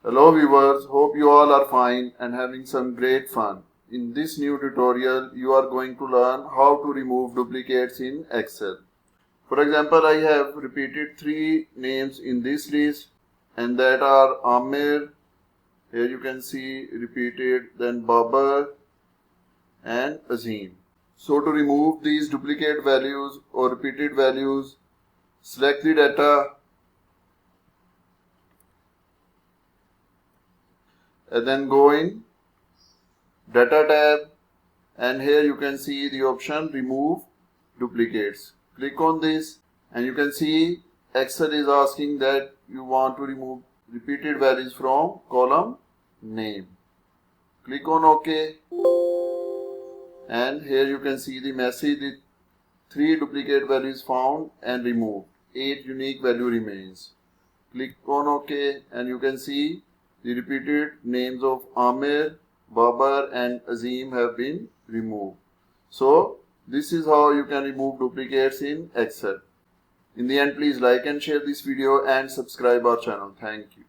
Hello viewers, hope you all are fine and having some great fun. In this new tutorial, you are going to learn how to remove duplicates in Excel. For example, I have repeated 3 names in this list and that are Amir, here you can see repeated, then Babar and Azim. So to remove these duplicate values or repeated values, select the data and then go in Data tab, and here you can see the option Remove Duplicates. Click on this and you can see Excel is asking that you want to remove repeated values from column name. Click on OK, and here you can see the message with 3 duplicate values found and removed. 8 unique value remains. Click on OK and you can see the repeated names of Amir, Babar and Azim have been removed. So this is how you can remove duplicates in Excel. In the end, please like and share this video and subscribe our channel. Thank you.